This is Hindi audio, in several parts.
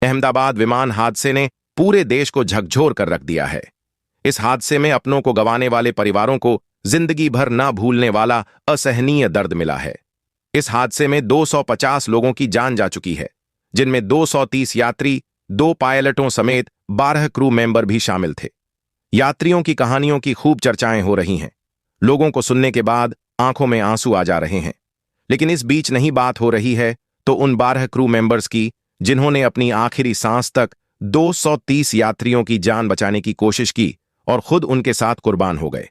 अहमदाबाद विमान हादसे ने पूरे देश को झकझोर कर रख दिया है। इस हादसे में अपनों को गंवाने वाले परिवारों को जिंदगी भर ना भूलने वाला असहनीय दर्द मिला है। इस हादसे में 250 लोगों की जान जा चुकी है, जिनमें 230 यात्री, 2 पायलटों समेत 12 क्रू मेंबर भी शामिल थे। यात्रियों की कहानियों की खूब चर्चाएं हो रही हैं। लोगों को सुनने के बाद आंखों में आंसू आ जा रहे हैं। लेकिन इस बीच नहीं बात हो रही है तो उन 12 क्रू मेंबर्स की, जिन्होंने अपनी आखिरी सांस तक 230 यात्रियों की जान बचाने की कोशिश की और खुद उनके साथ कुर्बान हो गए।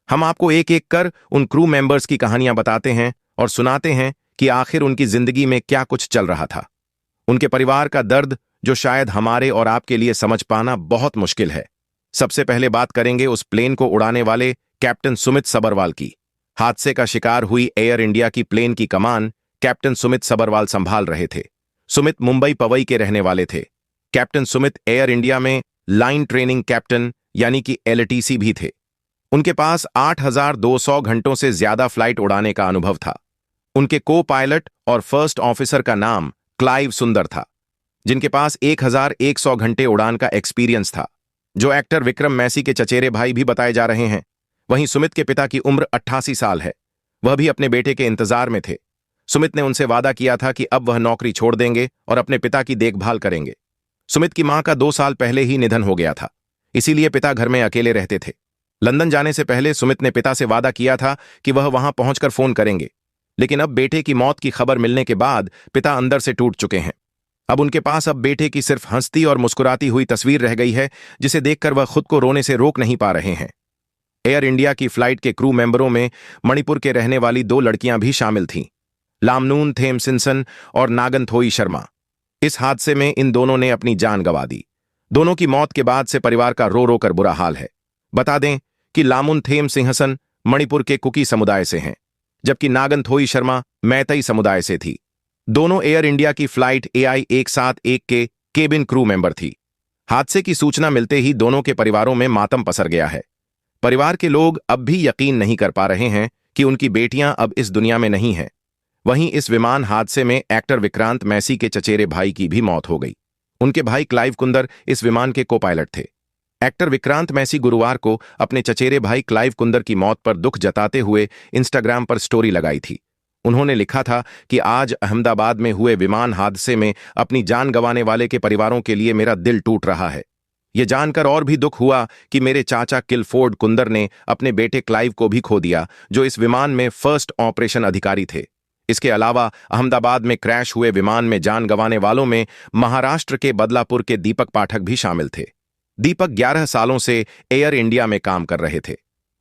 हम आपको एक एक कर उन क्रू मेंबर्स की कहानियां बताते हैं और सुनाते हैं कि आखिर उनकी जिंदगी में क्या कुछ चल रहा था। उनके परिवार का दर्द जो शायद हमारे और आपके लिए समझ पाना बहुत मुश्किल है। सबसे पहले बात करेंगे उस प्लेन को उड़ाने वाले कैप्टन सुमित सबरवाल की। हादसे का शिकार हुई एयर इंडिया की प्लेन की कमान कैप्टन सुमित सबरवाल संभाल रहे थे। सुमित मुंबई पवई के रहने वाले थे। कैप्टन सुमित एयर इंडिया में लाइन ट्रेनिंग कैप्टन यानी कि एलटीसी भी थे। उनके पास 8,200 घंटों से ज्यादा फ्लाइट उड़ाने का अनुभव था। उनके को पायलट और फर्स्ट ऑफिसर का नाम क्लाइव सुंदर था, जिनके पास 1,100 घंटे उड़ान का एक्सपीरियंस था, जो एक्टर विक्रम मैसी के चचेरे भाई भी बताए जा रहे हैं। वहीं सुमित के पिता की उम्र 88 साल है। वह भी अपने बेटे के इंतजार में थे। सुमित ने उनसे वादा किया था कि अब वह नौकरी छोड़ देंगे और अपने पिता की देखभाल करेंगे। सुमित की मां का 2 साल पहले ही निधन हो गया था, इसीलिए पिता घर में अकेले रहते थे। लंदन जाने से पहले सुमित ने पिता से वादा किया था कि वह वहां पहुंचकर फोन करेंगे, लेकिन अब बेटे की मौत की खबर मिलने के बाद पिता अंदर से टूट चुके हैं। अब उनके पास अब बेटे की सिर्फ हंसती और मुस्कुराती हुई तस्वीर रह गई है, जिसे देखकर वह खुद को रोने से रोक नहीं पा रहे हैं। एयर इंडिया की फ्लाइट के क्रू मेंबरों में मणिपुर के रहने वाली 2 लड़कियां भी शामिल थीं, लामनून थेमसिंसन और नागनथोई शर्मा। इस हादसे में इन दोनों ने अपनी जान गंवा दी। दोनों की मौत के बाद से परिवार का रो रो कर बुरा हाल है। बता दें कि लामुन थेमसिंहसन मणिपुर के कुकी समुदाय से हैं, जबकि नागनथोई शर्मा मैतई समुदाय से थी। दोनों एयर इंडिया की फ्लाइट AI 171 के केबिन क्रू मेंबर थी। हादसे की सूचना मिलते ही दोनों के परिवारों में मातम पसर गया है। परिवार के लोग अब भी यकीन नहीं कर पा रहे हैं कि उनकी बेटियां अब इस दुनिया में नहीं हैं। वहीं इस विमान हादसे में एक्टर विक्रांत मैसी के चचेरे भाई की भी मौत हो गई। उनके भाई क्लाइव कुंदर इस विमान के को पायलट थे। एक्टर विक्रांत मैसी गुरुवार को अपने चचेरे भाई क्लाइव कुंदर की मौत पर दुख जताते हुए इंस्टाग्राम पर स्टोरी लगाई थी। उन्होंने लिखा था कि आज अहमदाबाद में हुए विमान हादसे में अपनी जान गंवाने वाले के परिवारों के लिए मेरा दिल टूट रहा है। यह जानकर और भी दुख हुआ कि मेरे चाचा किलफोर्ड कुंदर ने अपने बेटे क्लाइव को भी खो दिया, जो इस विमान में फर्स्ट ऑपरेशन अधिकारी थे। इसके अलावा अहमदाबाद में क्रैश हुए विमान में जान गंवाने वालों में महाराष्ट्र के बदलापुर के दीपक पाठक भी शामिल थे। दीपक 11 सालों से एयर इंडिया में काम कर रहे थे।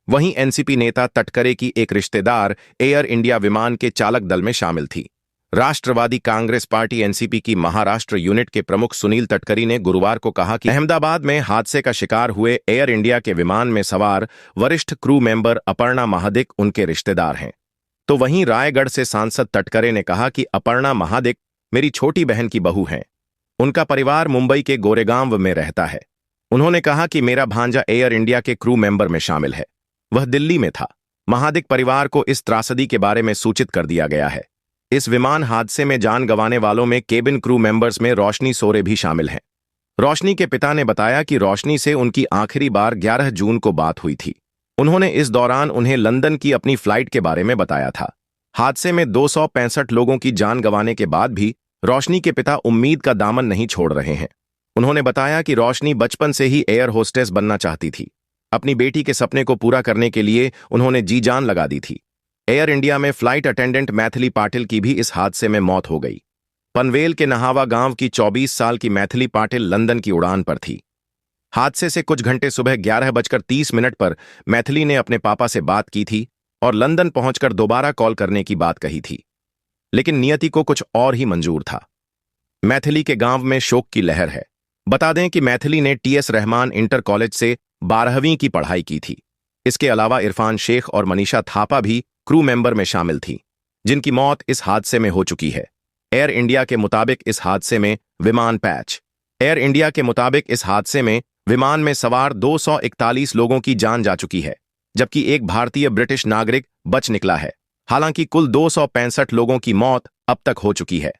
वहीं एनसीपी नेता तटकरे की एक रिश्तेदार एयर इंडिया विमान के चालक दल में शामिल थी। राष्ट्रवादी कांग्रेस पार्टी एनसीपी की महाराष्ट्र यूनिट के प्रमुख सुनील तटकरी ने गुरुवार को कहा कि अहमदाबाद में हादसे का शिकार हुए एयर इंडिया के विमान में सवार वरिष्ठ क्रू मेंबर अपर्णा महादिक उनके रिश्तेदार हैं। तो वहीं रायगढ़ से सांसद तटकरे ने कहा कि अपर्णा महादिक मेरी छोटी बहन की बहू हैं। उनका परिवार मुंबई के गोरेगांव में रहता है। उन्होंने कहा कि मेरा भांजा एयर इंडिया के क्रू मेंबर में शामिल है, वह दिल्ली में था। महादिक परिवार को इस त्रासदी के बारे में सूचित कर दिया गया है। इस विमान हादसे में जान गंवाने वालों में केबिन क्रू मेंबर्स में रोशनी सोरे भी शामिल हैं। रोशनी के पिता ने बताया कि रोशनी से उनकी आखिरी बार 11 जून को बात हुई थी। उन्होंने इस दौरान उन्हें लंदन की अपनी फ्लाइट के बारे में बताया था। हादसे में 265 लोगों की जान गंवाने के बाद भी रोशनी के पिता उम्मीद का दामन नहीं छोड़ रहे हैं। उन्होंने बताया कि रोशनी बचपन से ही एयर होस्टेस बनना चाहती थी। अपनी बेटी के सपने को पूरा करने के लिए उन्होंने जी जान लगा दी थी। एयर इंडिया में फ्लाइट अटेंडेंट मैथिली पाटिल की भी इस हादसे में मौत हो गई। पनवेल के नहावा गांव की 24 साल की मैथिली पाटिल लंदन की उड़ान पर थी। हादसे से कुछ घंटे सुबह 11:30 पर मैथिली ने अपने पापा से बात की थी और लंदन पहुंचकर दोबारा कॉल करने की बात कही थी, लेकिन नियति को कुछ और ही मंजूर था। मैथिली के गांव में शोक की लहर है। बता दें कि मैथिली ने TS रहमान इंटर कॉलेज से 12वीं की पढ़ाई की थी। इसके अलावा इरफान शेख और मनीषा थापा भी क्रू मेंबर में शामिल थी, जिनकी मौत इस हादसे में हो चुकी है। एयर इंडिया के मुताबिक इस हादसे में विमान में सवार 241 लोगों की जान जा चुकी है, जबकि एक भारतीय ब्रिटिश नागरिक बच निकला है। हालांकि कुल 265 लोगों की मौत अब तक हो चुकी है।